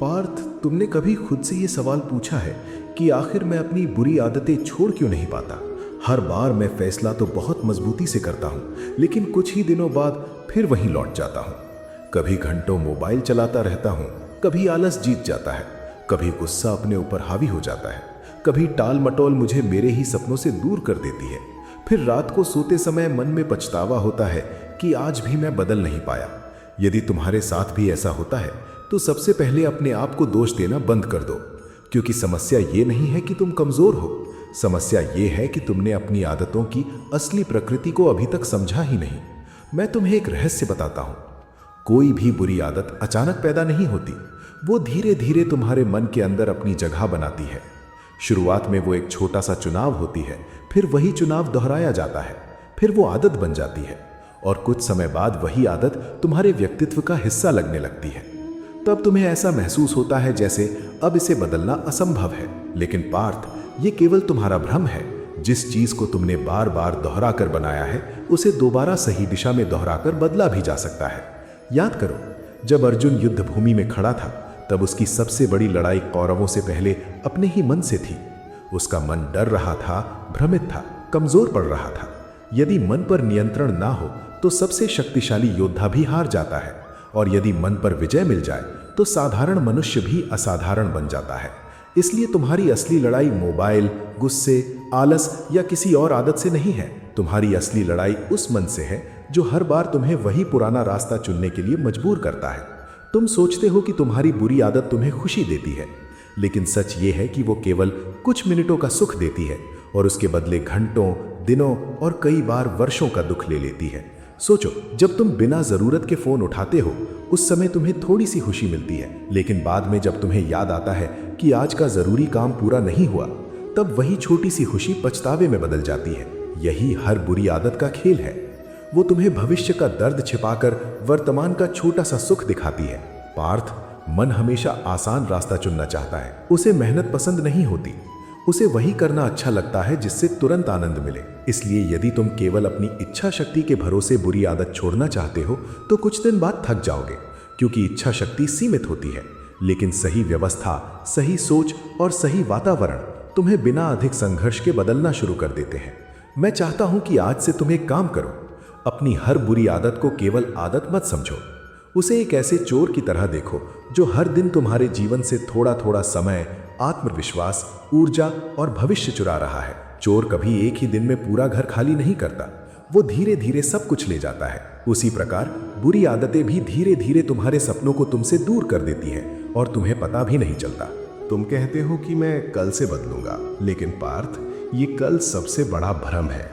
पार्थ, तुमने कभी खुद से ये सवाल पूछा है कि आखिर मैं अपनी बुरी आदतें छोड़ क्यों नहीं पाता? हर बार मैं फैसला तो बहुत मजबूती से करता हूँ, लेकिन कुछ ही दिनों बाद फिर वहीं लौट जाता हूँ। कभी घंटों मोबाइल चलाता रहता हूँ, कभी आलस जीत जाता है, कभी गुस्सा अपने ऊपर हावी हो जाता है, कभी टाल मटोल मुझे मेरे ही सपनों से दूर कर देती है। फिर रात को सोते समय मन में पछतावा होता है कि आज भी मैं बदल नहीं पाया। यदि तुम्हारे साथ भी ऐसा होता है तो सबसे पहले अपने आप को दोष देना बंद कर दो, क्योंकि समस्या ये नहीं है कि तुम कमजोर हो। समस्या ये है कि तुमने अपनी आदतों की असली प्रकृति को अभी तक समझा ही नहीं। मैं तुम्हें एक रहस्य बताता हूं, कोई भी बुरी आदत अचानक पैदा नहीं होती। वो धीरे धीरे तुम्हारे मन के अंदर अपनी जगह बनाती है। शुरुआत में वो एक छोटा सा चुनाव होती है, फिर वही चुनाव दोहराया जाता है, फिर वो आदत बन जाती है और कुछ समय बाद वही आदत तुम्हारे व्यक्तित्व का हिस्सा लगने लगती है। तब तुम्हें ऐसा महसूस होता है जैसे अब इसे बदलना असंभव है। लेकिन पार्थ, ये केवल तुम्हारा भ्रम है। जिस चीज को तुमने बार बार दोहरा कर बनाया है, उसे दोबारा सही दिशा में दोहराकर बदला भी जा सकता है। याद करो, जब अर्जुन युद्ध भूमि में खड़ा था, तब उसकी सबसे बड़ी लड़ाई कौरवों से पहले अपने ही मन से थी। उसका मन डर रहा था, भ्रमित था, कमजोर पड़ रहा था। यदि मन पर नियंत्रण ना हो तो सबसे शक्तिशाली योद्धा भी हार जाता है, और यदि मन पर विजय मिल जाए तो साधारण मनुष्य भी असाधारण बन जाता है। इसलिए तुम्हारी असली लड़ाई मोबाइल, गुस्से, आलस या किसी और आदत से नहीं है। तुम्हारी असली लड़ाई उस मन से है जो हर बार तुम्हें वही पुराना रास्ता चुनने के लिए मजबूर करता है। तुम सोचते हो कि तुम्हारी बुरी आदत तुम्हें खुशी देती है, लेकिन सच ये है कि वो केवल कुछ मिनटों का सुख देती है और उसके बदले घंटों, दिनों और कई बार वर्षों का दुख ले लेती है। सोचो, जब तुम बिना जरूरत के फोन उठाते हो, उस समय तुम्हें थोड़ी सी खुशी मिलती है, लेकिन बाद में जब तुम्हें याद आता है कि आज का जरूरी काम पूरा नहीं हुआ, तब वही छोटी सी खुशी पछतावे में बदल जाती है। यही हर बुरी आदत का खेल है। वो तुम्हें भविष्य का दर्द छिपाकर वर्तमान का छोटा सा सुख दिखाती है। पार्थ, मन हमेशा आसान रास्ता चुनना चाहता है। उसे मेहनत पसंद नहीं होती। उसे वही करना अच्छा लगता है जिससे तुरंत आनंद मिले। इसलिए यदि तुम केवल अपनी इच्छा शक्ति के भरोसे बुरी आदत छोड़ना चाहते हो तो कुछ दिन बाद थक जाओगे, क्योंकि इच्छा शक्ति सीमित होती है। लेकिन सही व्यवस्था, सही सोच और सही वातावरण तुम्हें बिना अधिक संघर्ष के बदलना शुरू कर देते हैं। मैं चाहता हूं कि आज से तुम एक काम करो। अपनी हर बुरी आदत को केवल आदत मत समझो। उसे एक ऐसे चोर की तरह देखो जो हर दिन तुम्हारे जीवन से थोड़ा थोड़ा समय, आत्मविश्वास, ऊर्जा और भविष्य चुरा रहा है। चोर कभी एक ही दिन में पूरा घर खाली नहीं करता, वो धीरे धीरे सब कुछ ले जाता है। उसी प्रकार बुरी आदतें भी धीरे धीरे तुम्हारे सपनों को तुमसे दूर कर देती हैं और तुम्हें पता भी नहीं चलता। तुम कहते हो कि मैं कल से बदलूंगा, लेकिन पार्थ, ये कल सबसे बड़ा भ्रम है।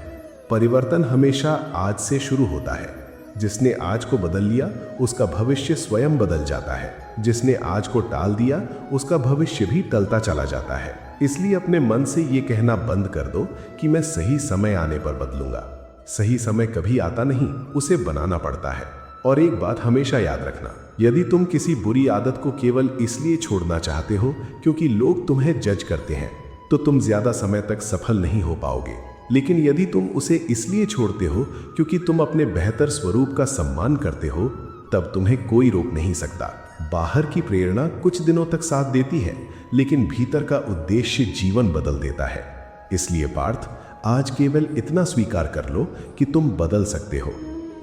परिवर्तन हमेशा आज से शुरू होता है। जिसने आज को बदल लिया, उसका भविष्य स्वयं बदल जाता है। जिसने आज को टाल दिया, उसका भविष्य भी टलता चला जाता है। इसलिए अपने मन से ये कहना बंद कर दो कि मैं सही समय आने पर बदलूंगा। सही समय कभी आता नहीं, उसे बनाना पड़ता है। और एक बात हमेशा याद रखना, यदि तुम किसी बुरी आदत को केवल इसलिए छोड़ना चाहते हो क्योंकि लोग तुम्हें जज करते हैं, तो तुम ज्यादा समय तक सफल नहीं हो पाओगे। लेकिन यदि तुम उसे इसलिए छोड़ते हो क्योंकि तुम अपने बेहतर स्वरूप का सम्मान करते हो, तब तुम्हें कोई रोक नहीं सकता। बाहर की प्रेरणा कुछ दिनों तक साथ देती है, लेकिन भीतर का उद्देश्य जीवन बदल देता है। इसलिए पार्थ, आज केवल इतना स्वीकार कर लो कि तुम बदल सकते हो।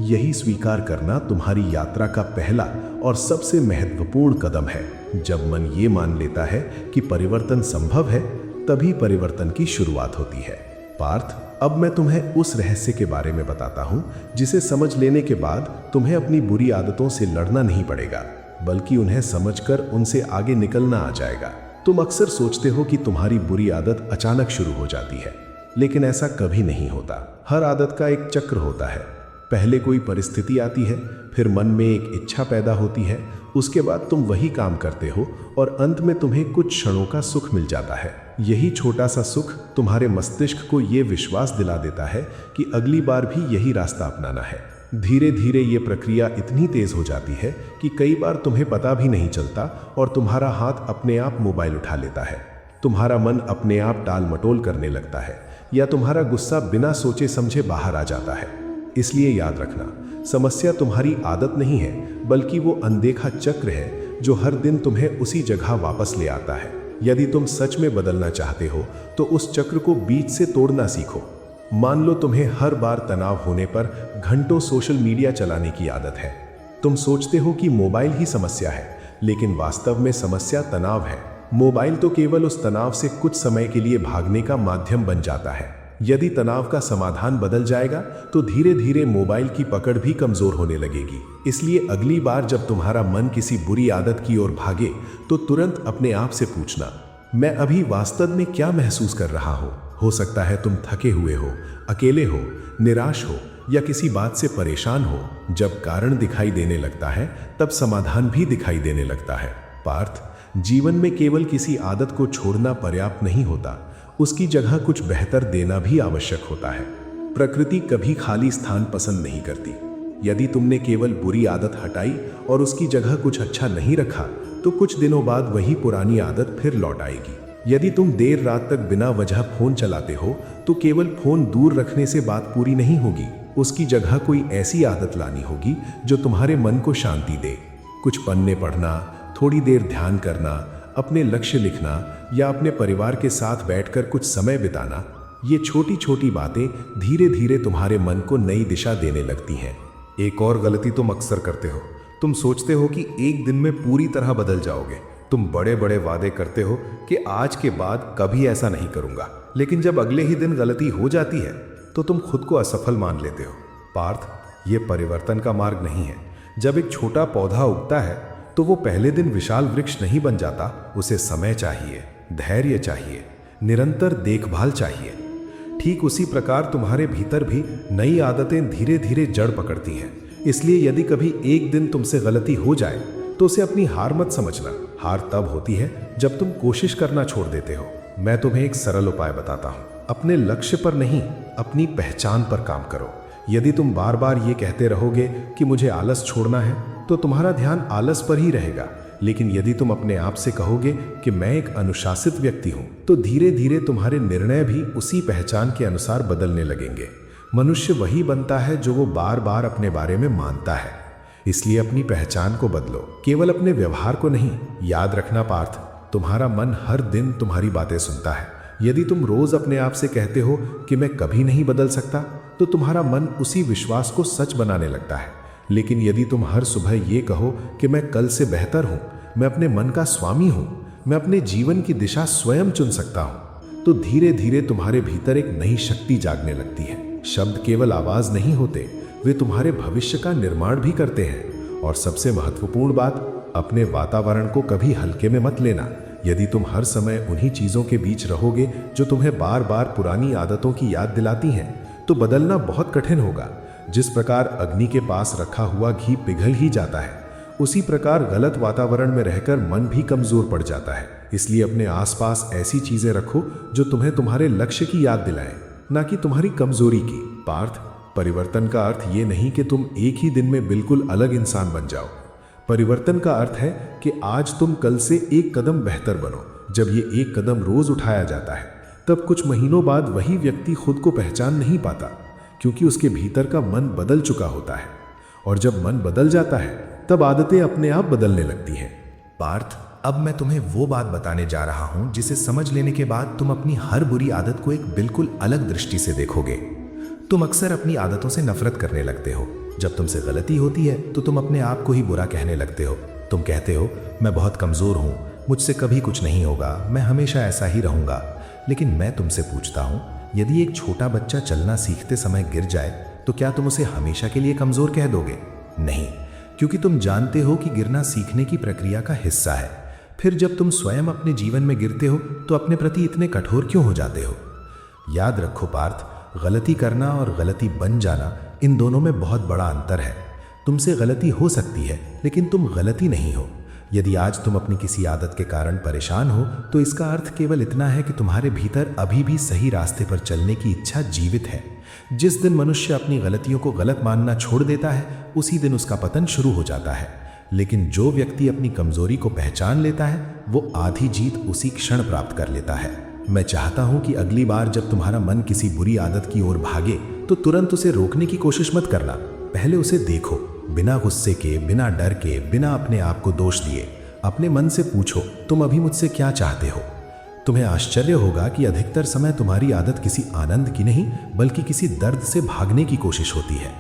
यही स्वीकार करना तुम्हारी यात्रा का पहला और सबसे महत्वपूर्ण कदम है। जब मन ये मान लेता है कि परिवर्तन संभव है, तभी परिवर्तन की शुरुआत होती है। पार्थ, अब मैं तुम्हें उस रहस्य के बारे में बताता हूं जिसे समझ लेने के बाद तुम्हें अपनी बुरी आदतों से लड़ना नहीं पड़ेगा, बल्कि उन्हें समझकर उनसे आगे निकलना आ जाएगा। तुम अक्सर सोचते हो कि तुम्हारी बुरी आदत अचानक शुरू हो जाती है, लेकिन ऐसा कभी नहीं होता। हर आदत का एक चक्र होता है। पहले कोई परिस्थिति आती है, फिर मन में एक इच्छा पैदा होती है, उसके बाद तुम वही काम करते हो और अंत में तुम्हें कुछ क्षणों का सुख मिल जाता है। यही छोटा सा सुख तुम्हारे मस्तिष्क को ये विश्वास दिला देता है कि अगली बार भी यही रास्ता अपनाना है। धीरे धीरे ये प्रक्रिया इतनी तेज हो जाती है कि कई बार तुम्हें पता भी नहीं चलता और तुम्हारा हाथ अपने आप मोबाइल उठा लेता है। तुम्हारा मन अपने आप टाल मटोल करने लगता है, या तुम्हारा गुस्सा बिना सोचे समझे बाहर आ जाता है। इसलिए याद रखना, समस्या तुम्हारी आदत नहीं है, बल्कि वो अनदेखा चक्र है जो हर दिन तुम्हें उसी जगह वापस ले आता है। यदि तुम सच में बदलना चाहते हो तो उस चक्र को बीच से तोड़ना सीखो। मान लो तुम्हें हर बार तनाव होने पर घंटों सोशल मीडिया चलाने की आदत है। तुम सोचते हो कि मोबाइल ही समस्या है, लेकिन वास्तव में समस्या तनाव है। मोबाइल तो केवल उस तनाव से कुछ समय के लिए भागने का माध्यम बन जाता है। यदि तनाव का समाधान बदल जाएगा तो धीरे धीरे मोबाइल की पकड़ भी कमजोर होने लगेगी। इसलिए अगली बार जब तुम्हारा मन किसी बुरी आदत की ओर भागे तो तुरंत अपने आप से पूछना, मैं अभी वास्तव में क्या महसूस कर रहा हूँ। हो सकता है तुम थके हुए हो, अकेले हो, निराश हो या किसी बात से परेशान हो। जब कारण दिखाई देने लगता है तब समाधान भी दिखाई देने लगता है। पार्थ, जीवन में केवल किसी आदत को छोड़ना पर्याप्त नहीं होता, उसकी जगह कुछ बेहतर देना भी आवश्यक होता है। प्रकृति कभी खाली स्थान पसंद नहीं करती। यदि तुमने केवल बुरी आदत हटाई और उसकी जगह कुछ अच्छा नहीं रखा तो कुछ दिनों बाद वही पुरानी आदत फिर लौट आएगी। यदि तुम देर रात तक बिना वजह फोन चलाते हो तो केवल फोन दूर रखने से बात पूरी नहीं होगी, उसकी जगह कोई ऐसी आदत लानी होगी जो तुम्हारे मन को शांति दे। कुछ पन्ने पढ़ना, थोड़ी देर ध्यान करना, अपने लक्ष्य लिखना या अपने परिवार के साथ बैठकर कुछ समय बिताना, ये छोटी छोटी बातें धीरे धीरे तुम्हारे मन को नई दिशा देने लगती हैं। एक और गलती तुम अक्सर करते हो। तुम सोचते हो कि एक दिन में पूरी तरह बदल जाओगे। तुम बड़े बड़े वादे करते हो कि आज के बाद कभी ऐसा नहीं करूंगा, लेकिन जब अगले ही दिन गलती हो जाती है तो तुम खुद को असफल मान लेते हो। पार्थ, ये परिवर्तन का मार्ग नहीं है। जब एक छोटा पौधा उगता है तो वो पहले दिन विशाल वृक्ष नहीं बन जाता। उसे समय चाहिए, धैर्य चाहिए, निरंतर देखभाल चाहिए। ठीक उसी प्रकार तुम्हारे भीतर भी नई आदतें धीरे धीरे जड़ पकड़ती हैं। इसलिए यदि कभी एक दिन तुमसे गलती हो जाए तो उसे अपनी हार मत समझना। हार तब होती है जब तुम कोशिश करना छोड़ देते हो। मैं तुम्हें एक सरल उपाय बताता हूँ। अपने लक्ष्य पर नहीं, अपनी पहचान पर काम करो। यदि तुम बार बार ये कहते रहोगे कि मुझे आलस छोड़ना है तो तुम्हारा ध्यान आलस पर ही रहेगा। लेकिन यदि तुम अपने आप से कहोगे कि मैं एक अनुशासित व्यक्ति हूँ तो धीरे धीरे तुम्हारे निर्णय भी उसी पहचान के अनुसार बदलने लगेंगे। मनुष्य वही बनता है जो वो बार बार अपने बारे में मानता है। इसलिए अपनी पहचान को बदलो, केवल अपने व्यवहार को नहीं। याद रखना पार्थ, तुम्हारा मन हर दिन तुम्हारी बातें सुनता है। यदि तुम रोज अपने आप से कहते हो कि मैं कभी नहीं बदल सकता तो तुम्हारा मन उसी विश्वास को सच बनाने लगता है। लेकिन यदि तुम हर सुबह ये कहो कि मैं कल से बेहतर हूँ, मैं अपने मन का स्वामी हूँ, मैं अपने जीवन की दिशा स्वयं चुन सकता हूँ, तो धीरे धीरे तुम्हारे भीतर एक नई शक्ति जागने लगती है। शब्द केवल आवाज नहीं होते, वे तुम्हारे भविष्य का निर्माण भी करते हैं। और सबसे महत्वपूर्ण बात, अपने वातावरण को कभी हल्के में मत लेना। यदि तुम हर समय उन्हीं चीजों के बीच रहोगे जो तुम्हें बार बार पुरानी आदतों की याद दिलाती हैं, तो बदलना बहुत कठिन होगा। जिस प्रकार अग्नि के पास रखा हुआ घी पिघल ही जाता है, उसी प्रकार गलत वातावरण में रहकर मन भी कमजोर पड़ जाता है। इसलिए अपने आसपास ऐसी चीजें रखो जो तुम्हें तुम्हारे लक्ष्य की याद दिलाएं, ना कि तुम्हारी कमजोरी की। पार्थ, परिवर्तन का अर्थ ये नहीं कि तुम एक ही दिन में बिल्कुल अलग इंसान बन जाओ। परिवर्तन का अर्थ है कि आज तुम कल से एक कदम बेहतर बनो। जब ये एक कदम रोज उठाया जाता है तब कुछ महीनों बाद वही व्यक्ति खुद को पहचान नहीं पाता, क्योंकि उसके भीतर का मन बदल चुका होता है। और जब मन बदल जाता है तब आदतें अपने आप बदलने लगती हैं। पार्थ, अब मैं तुम्हें वो बात बताने जा रहा हूं जिसे समझ लेने के बाद तुम अपनी हर बुरी आदत को एक बिल्कुल अलग दृष्टि से देखोगे। तुम अक्सर अपनी आदतों से नफरत करने लगते हो। जब तुमसे गलती होती है तो तुम अपने आप को ही बुरा कहने लगते हो। तुम कहते हो, मैं बहुत कमजोर हूं, मुझसे कभी कुछ नहीं होगा, मैं हमेशा ऐसा ही रहूंगा। लेकिन मैं तुमसे पूछता हूं, यदि एक छोटा बच्चा चलना सीखते समय गिर जाए तो क्या तुम उसे हमेशा के लिए कमजोर कह दोगे? नहीं, क्योंकि तुम जानते हो कि गिरना सीखने की प्रक्रिया का हिस्सा है। फिर जब तुम स्वयं अपने जीवन में गिरते हो तो अपने प्रति इतने कठोर क्यों हो जाते हो? याद रखो पार्थ, गलती करना और गलती बन जाना, इन दोनों में बहुत बड़ा अंतर है। तुमसे गलती हो सकती है लेकिन तुम गलती नहीं हो। यदि आज तुम अपनी किसी आदत के कारण परेशान हो तो इसका अर्थ केवल इतना है कि तुम्हारे भीतर अभी भी सही रास्ते पर चलने की इच्छा जीवित है। जिस दिन मनुष्य अपनी गलतियों को गलत मानना छोड़ देता है उसी दिन उसका पतन शुरू हो जाता है। लेकिन जो व्यक्ति अपनी कमजोरी को पहचान लेता है वो आधी जीत उसी क्षण प्राप्त कर लेता है। मैं चाहता हूं कि अगली बार जब तुम्हारा मन किसी बुरी आदत की ओर भागे तो तुरंत उसे रोकने की कोशिश मत करना। पहले उसे देखो, बिना गुस्से के, बिना डर के, बिना अपने आप को दोष दिए। अपने मन से पूछो, तुम अभी मुझसे क्या चाहते हो? तुम्हें आश्चर्य होगा कि अधिकतर समय तुम्हारी आदत किसी आनंद की नहीं बल्कि किसी दर्द से भागने की कोशिश होती है।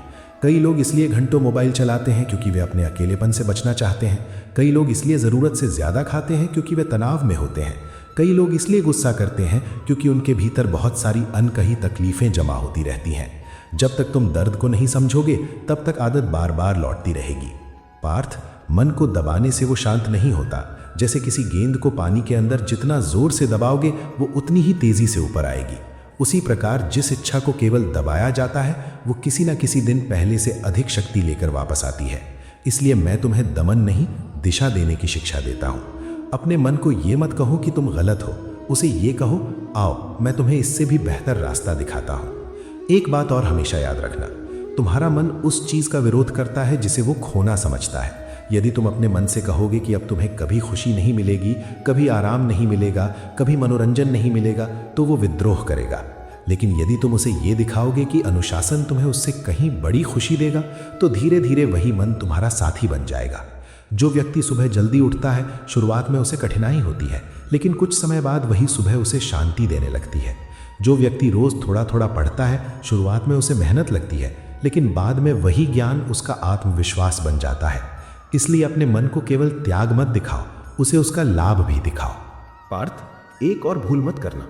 कई लोग इसलिए घंटों मोबाइल चलाते हैं क्योंकि वे अपने अकेलेपन से बचना चाहते हैं। कई लोग इसलिए ज़रूरत से ज़्यादा खाते हैं क्योंकि वे तनाव में होते हैं। कई लोग इसलिए गुस्सा करते हैं क्योंकि उनके भीतर बहुत सारी अनकही तकलीफ़ें जमा होती रहती हैं। जब तक तुम दर्द को नहीं समझोगे तब तक आदत बार बार लौटती रहेगी। पार्थ, मन को दबाने से वो शांत नहीं होता। जैसे किसी गेंद को पानी के अंदर जितना जोर से दबाओगे वो उतनी ही तेजी से ऊपर आएगी। उसी प्रकार जिस इच्छा को केवल दबाया जाता है वो किसी न किसी दिन पहले से अधिक शक्ति लेकर वापस आती है। इसलिए मैं तुम्हें दमन नहीं, दिशा देने की शिक्षा देता हूँ। अपने मन को ये मत कहो कि तुम गलत हो, उसे ये कहो, आओ मैं तुम्हें इससे भी बेहतर रास्ता दिखाता हूँ। एक बात और हमेशा याद रखना, तुम्हारा मन उस चीज़ का विरोध करता है जिसे वो खोना समझता है। यदि तुम अपने मन से कहोगे कि अब तुम्हें कभी खुशी नहीं मिलेगी, कभी आराम नहीं मिलेगा, कभी मनोरंजन नहीं मिलेगा, तो वो विद्रोह करेगा। लेकिन यदि तुम उसे ये दिखाओगे कि अनुशासन तुम्हें उससे कहीं बड़ी खुशी देगा, तो धीरे धीरे वही मन तुम्हारा साथी बन जाएगा। जो व्यक्ति सुबह जल्दी उठता है, शुरुआत में उसे कठिनाई होती है, लेकिन कुछ समय बाद वही सुबह उसे शांति देने लगती है। जो व्यक्ति रोज थोड़ा थोड़ा पढ़ता है, शुरुआत में उसे मेहनत लगती है, लेकिन बाद में वही ज्ञान उसका आत्मविश्वास बन जाता है। इसलिए अपने मन को केवल त्याग मत दिखाओ, उसे उसका लाभ भी दिखाओ। पार्थ, एक और भूल मत करना,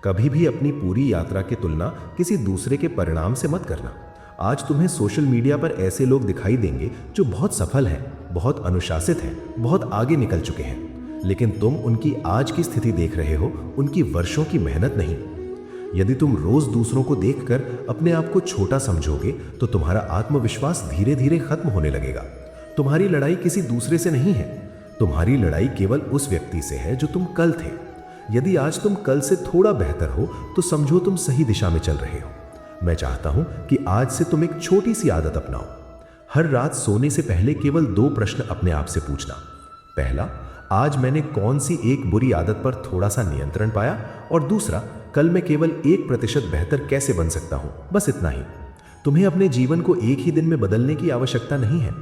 कभी भी अपनी पूरी यात्रा की तुलना किसी दूसरे के परिणाम से मत करना। आज तुम्हें सोशल मीडिया पर ऐसे लोग दिखाई देंगे जो बहुत सफल हैं, बहुत अनुशासित हैं, बहुत आगे निकल चुके हैं, लेकिन तुम उनकी आज की स्थिति देख रहे हो, उनकी वर्षों की मेहनत नहीं। यदि तुम रोज दूसरों को देखकर अपने आप को छोटा समझोगे तो तुम्हारा आत्मविश्वास धीरे धीरे खत्म होने लगेगा। तुम्हारी लड़ाई किसी दूसरे से नहीं है, तुम्हारी लड़ाई केवल उस व्यक्ति से है जो तुम कल थे। यदि आज तुम कल से थोड़ा बेहतर हो तो समझो तुम सही दिशा में चल रहे हो। मैं चाहता हूं कि आज से तुम एक छोटी सी आदत अपनाओ। हर रात सोने से पहले केवल 2 प्रश्न अपने आप से पूछना। पहला, आज मैंने कौन सी एक बुरी आदत पर थोड़ा सा नियंत्रण पाया, और दूसरा, कल मैं केवल 1% बेहतर कैसे बन सकता हूं। बस इतना ही। तुम्हें अपने जीवन को एक ही दिन में बदलने की आवश्यकता नहीं है,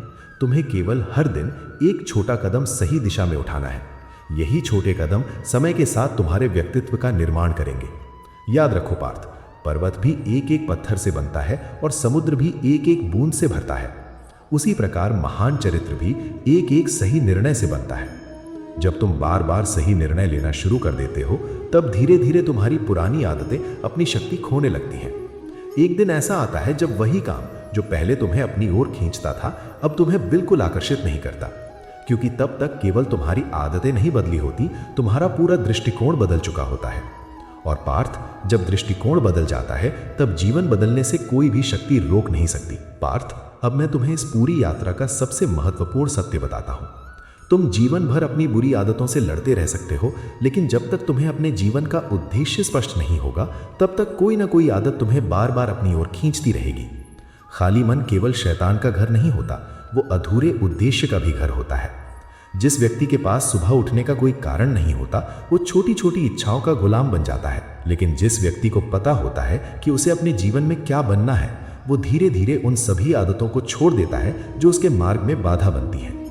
तुम्हें केवल हर दिन एक छोटा कदम सही दिशा में उठाना है। यही छोटे कदम समय के साथ तुम्हारे व्यक्तित्व का निर्माण करेंगे। याद रखो पार्थ, पर्वत भी एक एक पत्थर से बनता है और समुद्र भी एक एक बूंद से भरता है। उसी प्रकार महान चरित्र भी एक एक सही निर्णय से बनता है। जब तुम बार बार सही निर्णय लेना शुरू कर देते हो तब धीरे धीरे तुम्हारी पुरानी आदतें अपनी शक्ति खोने लगती हैं। एक दिन ऐसा आता है जब वही काम जो पहले तुम्हें अपनी ओर खींचता था अब तुम्हें बिल्कुल आकर्षित नहीं करता, क्योंकि तब तक केवल तुम्हारी आदतें नहीं बदली होती, तुम्हारा पूरा दृष्टिकोण बदल चुका होता है। और पार्थ, जब दृष्टिकोण बदल जाता है तब जीवन बदलने से कोई भी शक्ति रोक नहीं सकती। पार्थ, अब मैं तुम्हें इस पूरी यात्रा का सबसे महत्वपूर्ण सत्य बताता हूं। तुम जीवन भर अपनी बुरी आदतों से लड़ते रह सकते हो, लेकिन जब तक तुम्हें अपने जीवन का उद्देश्य स्पष्ट नहीं होगा तब तक कोई ना कोई आदत तुम्हें बार बार अपनी ओर खींचती रहेगी। खाली मन केवल शैतान का घर नहीं होता, वो अधूरे उद्देश्य का भी घर होता है। जिस व्यक्ति के पास सुबह उठने का कोई कारण नहीं होता वो छोटी छोटी इच्छाओं का गुलाम बन जाता है, लेकिन जिस व्यक्ति को पता होता है कि उसे अपने जीवन में क्या बनना है वो धीरे धीरे उन सभी आदतों को छोड़ देता है जो उसके मार्ग में बाधा बनती है।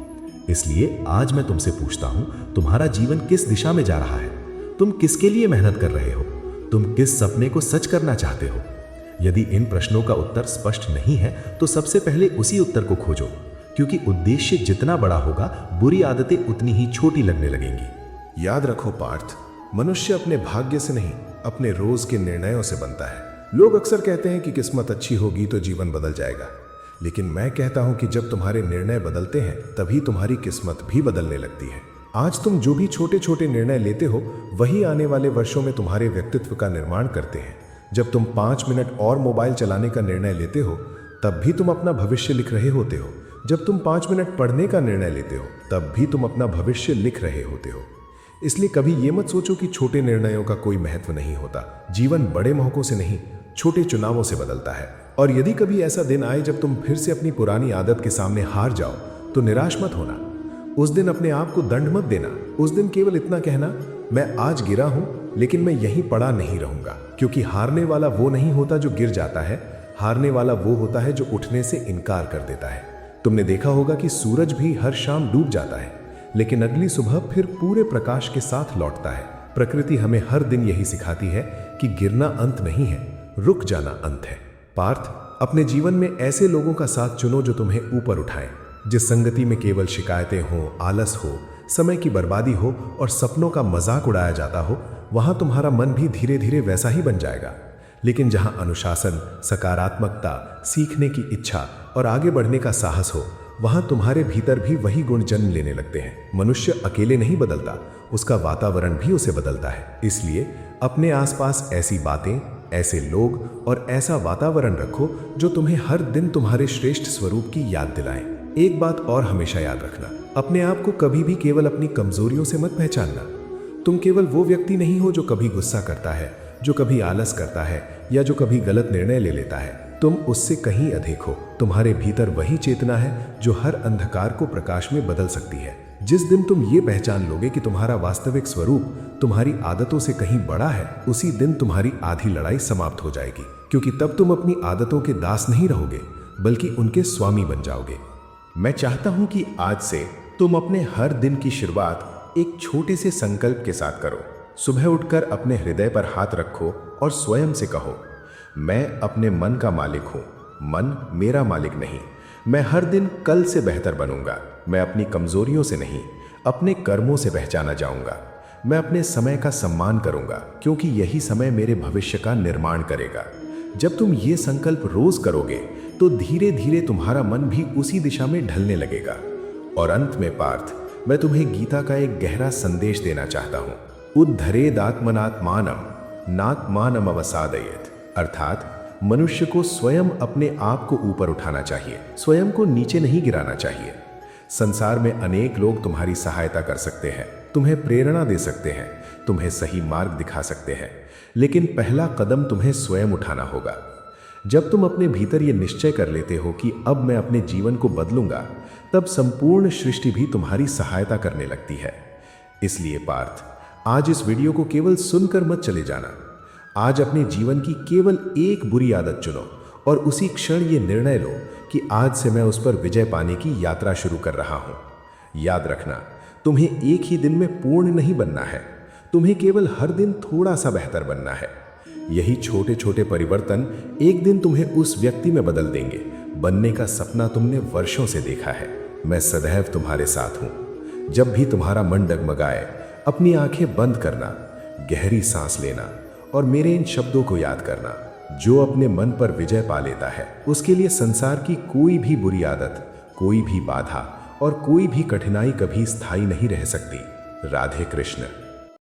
इसलिए आज मैं तुमसे पूछता हूं, तुम्हारा जीवन किस दिशा में जा रहा है? तुम किसके लिए मेहनत कर रहे हो? तुम किस सपने को सच करना चाहते हो? यदि इन प्रश्नों का उत्तर स्पष्ट नहीं है तो सबसे पहले उसी उत्तर को खोजो, क्योंकि उद्देश्य जितना बड़ा होगा बुरी आदतें उतनी ही छोटी लगने लगेंगी। याद रखो पार्थ, मनुष्य अपने भाग्य से नहीं अपने रोज के निर्णयों से बनता है। लोग अक्सर कहते हैं कि किस्मत अच्छी होगी तो जीवन बदल जाएगा, लेकिन मैं कहता हूं कि जब तुम्हारे निर्णय बदलते हैं तभी तुम्हारी किस्मत भी बदलने लगती है। आज तुम जो भी छोटे छोटे निर्णय लेते हो वही आने वाले वर्षों में तुम्हारे व्यक्तित्व का निर्माण करते हैं। जब तुम 5 मिनट और मोबाइल चलाने का निर्णय लेते हो तब भी तुम अपना भविष्य लिख रहे होते हो। जब तुम 5 मिनट पढ़ने का निर्णय लेते हो तब भी तुम अपना भविष्य लिख रहे होते हो। इसलिए कभी ये मत सोचो कि छोटे निर्णयों का कोई महत्व नहीं होता। जीवन बड़े मौकों से नहीं, छोटे चुनावों से बदलता है। और यदि कभी ऐसा दिन आए जब तुम फिर से अपनी पुरानी आदत के सामने हार जाओ तो निराश मत होना। उस दिन अपने आप को दंड मत देना। उस दिन केवल इतना कहना, मैं आज गिरा हूं लेकिन मैं यहीं पड़ा नहीं रहूंगा। क्योंकि हारने वाला वो नहीं होता जो गिर जाता है, हारने वाला वो होता है जो उठने से इनकार कर देता है। तुमने देखा होगा कि सूरज भी हर शाम डूब जाता है, लेकिन अगली सुबह फिर पूरे प्रकाश के साथ लौटता है। प्रकृति हमें हर दिन यही सिखाती है कि गिरना अंत नहीं है, रुक जाना अंत है। पार्थ, अपने जीवन में ऐसे लोगों का साथ चुनो जो तुम्हें ऊपर उठाएं। जिस संगति में केवल शिकायतें हो, आलस हो, समय की बर्बादी हो और सपनों का मजाक उड़ाया जाता हो, वहां तुम्हारा मन भी धीरे धीरे वैसा ही बन जाएगा। लेकिन जहां अनुशासन, सकारात्मकता, सीखने की इच्छा और आगे बढ़ने का साहस हो, वहां तुम्हारे भीतर भी वही गुण जन्म लेने लगते हैं। मनुष्य अकेले नहीं बदलता, उसका वातावरण भी उसे बदलता है। इसलिए अपने आसपास ऐसी बातें, ऐसे लोग और ऐसा वातावरण रखो जो तुम्हें हर दिन तुम्हारे श्रेष्ठ स्वरूप की याद दिलाएं। एक बात और हमेशा याद रखना, अपने आप को कभी भी केवल अपनी कमजोरियों से मत पहचानना। तुम केवल वो व्यक्ति नहीं हो जो कभी गुस्सा करता है, जो कभी आलस करता है या जो कभी गलत निर्णय ले लेता है। तुम उससे कहीं अधिक हो। तुम्हारे भीतर वही चेतना है जो हर अंधकार को प्रकाश में बदल सकती है। जिस दिन तुम ये पहचान लोगे कि तुम्हारा वास्तविक स्वरूप तुम्हारी आदतों से कहीं बड़ा है, उसी दिन तुम्हारी आधी लड़ाई समाप्त हो जाएगी, क्योंकि तब तुम अपनी आदतों के दास नहीं रहोगे बल्कि उनके स्वामी बन जाओगे। मैं चाहता हूं कि आज से तुम अपने हर दिन की शुरुआत एक छोटे से संकल्प के साथ करो। सुबह उठकर अपने हृदय पर हाथ रखो और स्वयं से कहो, मैं अपने मन का मालिक हूं, मन मेरा मालिक नहीं। मैं हर दिन कल से बेहतर बनूंगा। मैं अपनी कमजोरियों से नहीं, अपने कर्मों से पहचाना जाऊंगा। मैं अपने समय का सम्मान करूंगा, क्योंकि यही समय मेरे भविष्य का निर्माण करेगा। जब तुम ये संकल्प रोज करोगे तो धीरे धीरे तुम्हारा मन भी उसी दिशा में ढलने लगेगा। और अंत में पार्थ, मैं तुम्हें गीता का एक गहरा संदेश देना चाहता हूं। उद्धरेदात्मनात्मानम नात्मानम अवसादयेत। अर्थात मनुष्य को स्वयं अपने आप को ऊपर उठाना चाहिए, स्वयं को नीचे नहीं गिराना चाहिए। संसार में अनेक लोग तुम्हारी सहायता कर सकते हैं, तुम्हें प्रेरणा दे सकते हैं, तुम्हें सही मार्ग दिखा सकते हैं, लेकिन पहला कदम तुम्हें स्वयं उठाना होगा। जब तुम अपने भीतर ये निश्चय कर लेते हो कि अब मैं अपने जीवन को बदलूंगा, तब संपूर्ण सृष्टि भी तुम्हारी सहायता करने लगती है। इसलिए पार्थ, आज इस वीडियो को केवल सुनकर मत चले जाना। आज अपने जीवन की केवल एक बुरी आदत चुनो और उसी क्षण ये निर्णय लो कि आज से मैं उस पर विजय पाने की यात्रा शुरू कर रहा हूं। याद रखना, तुम्हें एक ही दिन में पूर्ण नहीं बनना है, तुम्हें केवल हर दिन थोड़ा सा बेहतर बनना है। यही छोटे छोटे परिवर्तन एक दिन तुम्हें उस व्यक्ति में बदल देंगे बनने का सपना तुमने वर्षों से देखा है। मैं सदैव तुम्हारे साथ हूं। जब भी तुम्हारा मन डगमगाए, अपनी आंखें बंद करना, गहरी सांस लेना और मेरे इन शब्दों को याद करना, जो अपने मन पर विजय पा लेता है, उसके लिए संसार की कोई भी बुरी आदत, कोई भी बाधा और कोई भी कठिनाई कभी स्थायी नहीं रह सकती। राधे कृष्ण।